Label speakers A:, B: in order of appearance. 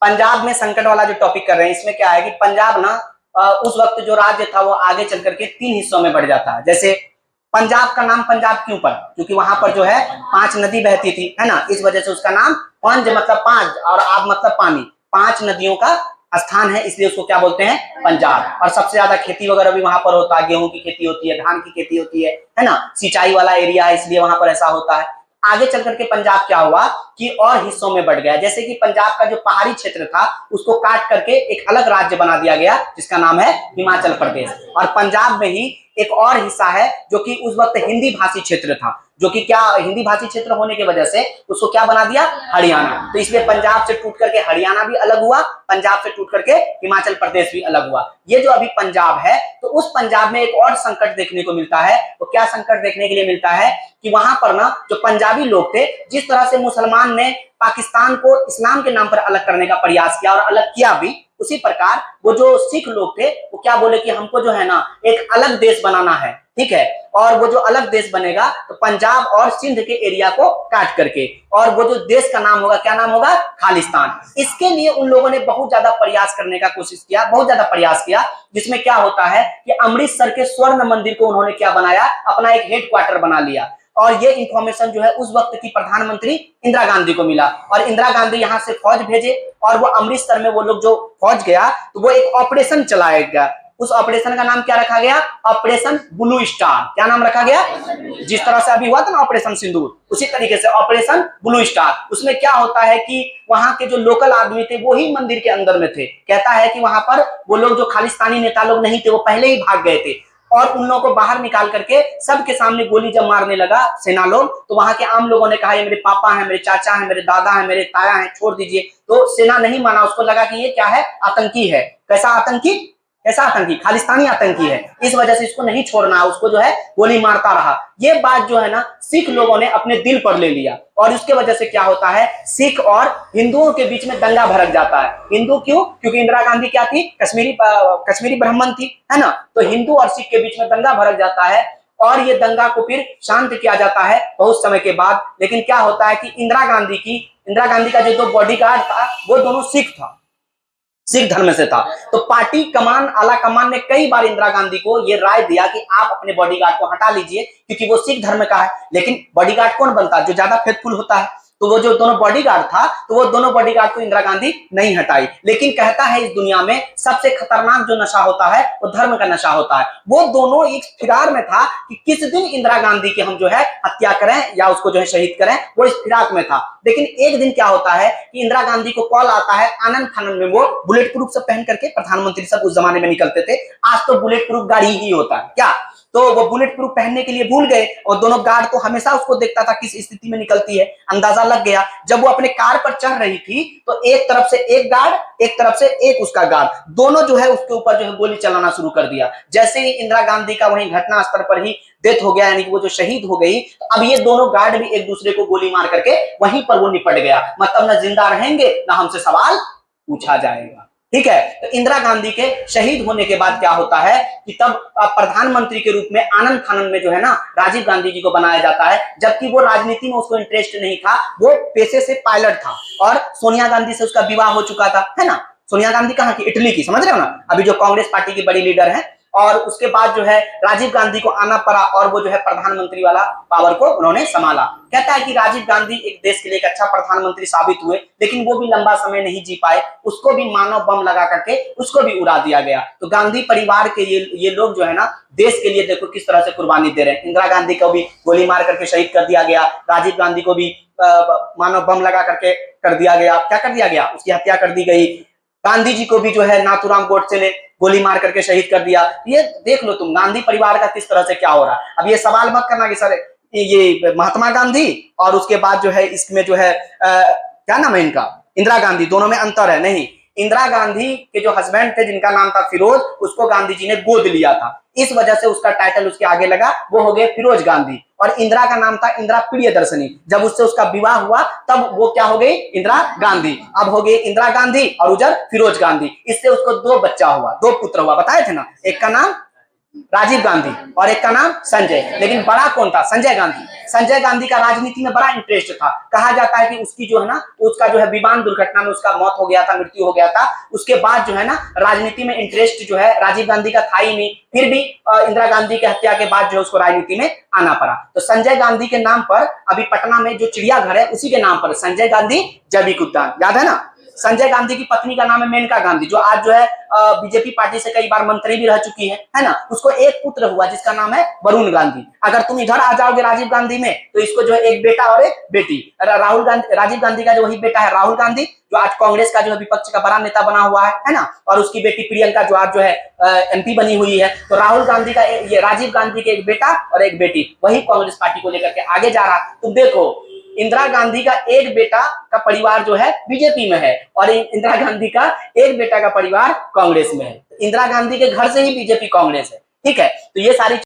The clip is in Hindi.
A: पंजाब में संकट वाला जो टॉपिक कर रहे हैं, इसमें क्या है कि पंजाब ना उस वक्त जो राज्य था वो आगे चल करके 3 हिस्सों में बढ़ जाता है। जैसे पंजाब का नाम पंजाब क्यों पड़ा, क्योंकि वहां पर जो है 5 नदी बहती थी, है ना, इस वजह से उसका नाम पंज मतलब 5 और आब मतलब पानी, 5 नदियों का स्थान है, इसलिए उसको क्या बोलते हैं, पंजाब। और सबसे ज्यादा खेती वगैरह भी वहां पर होता है, गेहूं की खेती होती है, धान की खेती होती है ना, सिंचाई वाला एरिया है, इसलिए वहां पर ऐसा होता है। आगे चल करके पंजाब क्या हुआ कि और हिस्सों में बढ़ गया, जैसे कि पंजाब का जो पहाड़ी क्षेत्र था उसको काट करके एक अलग राज्य बना दिया गया जिसका नाम है हिमाचल प्रदेश। और पंजाब में ही एक और हिस्सा है जो कि उस वक्त हिंदी भाषी क्षेत्र था, जो कि क्या हिंदी भाषी क्षेत्र होने की वजह से उसको क्या बना दिया, हरियाणा। तो इसलिए पंजाब से टूट करके हरियाणा भी अलग हुआ, पंजाब से टूट करके हिमाचल प्रदेश भी अलग हुआ। ये जो अभी पंजाब है, तो उस पंजाब में एक और संकट देखने को मिलता है। तो क्या संकट देखने के लिए मिलता है कि वहां पर ना जो पंजाबी लोग थे, जिस तरह से मुसलमान ने पाकिस्तान को इस्लाम के नाम पर अलग करने का प्रयास किया और अलग किया भी, उसी प्रकार वो जो सिख लोग थे वो क्या बोले कि हमको जो है ना एक अलग देश बनाना है, ठीक है, और वो जो अलग देश बनेगा तो पंजाब और सिंध के एरिया को काट करके, और वो जो देश का नाम होगा, क्या नाम होगा, खालिस्तान। इसके लिए उन लोगों ने बहुत ज्यादा प्रयास करने का कोशिश किया, बहुत ज्यादा प्रयास किया, जिसमें क्या होता है कि अमृतसर के स्वर्ण मंदिर को उन्होंने क्या बनाया, अपना एक हेडक्वार्टर बना लिया। और ये इंफॉर्मेशन जो है उस वक्त की प्रधानमंत्री इंदिरा गांधी को मिला, और इंदिरा गांधी यहां से फौज भेजे, और वो अमृतसर में वो लोग जो फौज गया तो वो एक ऑपरेशन चलाएगा। उस ऑपरेशन का नाम क्या रखा गया, ऑपरेशन ब्लू स्टार। क्या नाम रखा गया, जिस तरह से अभी हुआ था ना ऑपरेशन सिंदूर, उसी तरीके से ऑपरेशन ब्लू स्टार। उसमें क्या होता है कि वहां के जो लोकल आदमी थे वो ही मंदिर के अंदर में थे। कहता है कि वहां पर वो लोग जो खालिस्तानी नेता लोग नहीं थे वो पहले ही भाग गए थे, और उन लोगों को बाहर निकाल करके सबके सामने गोली जब मारने लगा सेना लोग, तो वहां के आम लोगों ने कहा ये मेरे पापा हैं, मेरे चाचा हैं, मेरे दादा हैं, मेरे ताया हैं, छोड़ दीजिए। तो सेना नहीं माना, उसको लगा कि ये क्या है, आतंकी है। कैसा आतंकी, कैसा आतंकी, खालिस्तानी आतंकी है, इस वजह से इसको नहीं छोड़ना, उसको जो है गोली मारता रहा। ये बात जो है ना सिख लोगों ने अपने दिल पर ले लिया, और उसके वजह से क्या होता है, सिख और हिंदुओं के बीच में दंगा भड़क जाता है। हिंदू क्यों, क्योंकि इंदिरा गांधी क्या थी, कश्मीरी ब्राह्मण थी, है ना, तो हिंदू और सिख के बीच में दंगा भड़क जाता है, और ये दंगा को फिर शांत किया जाता है बहुत समय के बाद। लेकिन क्या होता है कि इंदिरा गांधी का जो दो बॉडीगार्ड था वो दोनों सिख था, सिख धर्म से था। तो पार्टी कमान, आला कमान ने कई बार इंदिरा गांधी को यह राय दिया कि आप अपने बॉडीगार्ड को हटा लीजिए, क्योंकि वो सिख धर्म का है। लेकिन बॉडीगार्ड कौन बनता है, जो ज्यादा फेथफुल होता है। तो वो जो दोनों बॉडीगार्ड था, तो वो दोनों बॉडीगार्ड को इंदिरा गांधी नहीं हटाई। लेकिन कहता है इस दुनिया में सबसे खतरनाक जो नशा होता है वो धर्म का नशा होता है। वो दोनों एक फिराक में था कि किस दिन इंदिरा गांधी की हम जो है हत्या करें या उसको जो है शहीद करें, वो इस फिराक में था। लेकिन एक दिन क्या होता है कि इंदिरा गांधी को कॉल आता है, आनंद फानन में वो बुलेट प्रूफ से पहन करके, प्रधानमंत्री सब उस जमाने में निकलते थे, आज तो बुलेट प्रूफ गाड़ी ही होता है क्या, तो वो बुलेट प्रूफ पहनने के लिए भूल गए, और दोनों गार्ड तो हमेशा उसको देखता था किस स्थिति में निकलती है, अंदाजा लग गया। जब वो अपने कार पर चढ़ रही थी तो एक तरफ से एक गार्ड, एक तरफ से एक उसका गार्ड, दोनों जो है उसके ऊपर जो है गोली चलाना शुरू कर दिया। जैसे ही इंदिरा गांधी का वहीं घटना स्थल पर ही डेथ हो गया, यानी कि वो जो शहीद हो गई, तो अब ये दोनों गार्ड भी एक दूसरे को गोली मार करके वहीं पर वो निपट गया। मतलब ना जिंदा रहेंगे ना हमसे सवाल पूछा जाएगा, ठीक है। तो इंदिरा गांधी के शहीद होने के बाद क्या होता है कि तब प्रधानमंत्री के रूप में आनंद फानन में जो है ना राजीव गांधी जी को बनाया जाता है, जबकि वो राजनीति में उसको इंटरेस्ट नहीं था, वो पेशे से पायलट था, और सोनिया गांधी से उसका विवाह हो चुका था, है ना। सोनिया गांधी कहाँ की, इटली की, समझ रहे हो ना, अभी जो कांग्रेस पार्टी की बड़ी लीडर है। और उसके बाद जो है राजीव गांधी को आना पड़ा, और वो जो है प्रधानमंत्री वाला पावर को उन्होंने संभाला। कहता है कि राजीव गांधी एक देश के लिए एक अच्छा प्रधानमंत्री साबित हुए, लेकिन वो भी लंबा समय नहीं जी पाए, उसको भी मानव बम लगा करके उसको भी उड़ा दिया गया। तो गांधी परिवार के ये लोग जो है ना देश के लिए देखो किस तरह से कुर्बानी दे रहे हैं। इंदिरा गांधी को भी गोली मार करके शहीद कर दिया गया, राजीव गांधी को भी मानव बम लगा करके कर दिया गया, क्या कर दिया गया, उसकी हत्या कर दी गई। गांधी जी को भी जो है नाथूराम गोडसे ने गोली मार करके शहीद कर दिया। ये देख लो तुम गांधी परिवार का किस तरह से क्या हो रहा है। अब ये सवाल मत करना कि सर ये महात्मा गांधी और उसके बाद जो है इसमें जो है क्या नाम है इनका, इंदिरा गांधी, दोनों में अंतर है। नहीं, इंदिरा गांधी के जो हस्बैंड थे जिनका नाम था फिरोज, उसको गांधी जी ने गोद लिया था, इस वजह से उसका टाइटल उसके आगे लगा, वो हो गए फिरोज गांधी। और इंदिरा का नाम था इंदिरा प्रियदर्शनी, जब उससे उसका विवाह हुआ तब वो क्या हो गई, इंदिरा गांधी। अब हो गई इंदिरा गांधी और उधर फिरोज गांधी, इससे उसको 2 बच्चा हुआ, 2 पुत्र हुआ, बताए थे ना, एक का नाम राजीव गांधी, और एक का नाम संजय। लेकिन बड़ा कौन था? संजय गांधी। संजय गांधी का राजनीति में बड़ा इंटरेस्ट था। कहा जाता है कि उसकी जो है ना, उसका जो है विमान दुर्घटना में उसका मौत हो गया था, मृत्यु हो गया था। उसके बाद जो है ना, राजनीति में इंटरेस्ट जो है राजीव गांधी का था ही नहीं। फिर भी इंदिरा गांधी की हत्या के बाद जो है उसको राजनीति में आना पड़ा। तो संजय गांधी के नाम पर अभी पटना में जो चिड़ियाघर है उसी के नाम पर संजय गांधी जैविक उद्यान, याद है ना। संजय गांधी की पत्नी का नाम है मेनका गांधी, जो आज जो है बीजेपी पार्टी से कई बार मंत्री भी रह चुकी है ना। उसको एक पुत्र हुआ जिसका नाम है वरुण गांधी। अगर तुम इधर आ जाओगे राजीव गांधी में, तो इसको जो है एक बेटा और एक बेटी। राहुल गांधी, राजीव गांधी का जो वही बेटा है राहुल गांधी, जो आज कांग्रेस का जो है विपक्ष का बड़ा नेता बना हुआ है ना। और उसकी बेटी प्रियंका जो आज जो है एमपी बनी हुई है। तो राहुल गांधी का ये राजीव गांधी के एक बेटा और एक बेटी, वही कांग्रेस पार्टी को लेकर के आगे जा रहा। तुम देखो, इंदिरा गांधी का एक बेटा का परिवार जो है बीजेपी में है, और इंदिरा गांधी का एक बेटा का परिवार कांग्रेस में है। इंदिरा गांधी के घर से ही बीजेपी कांग्रेस है, ठीक है। तो ये सारी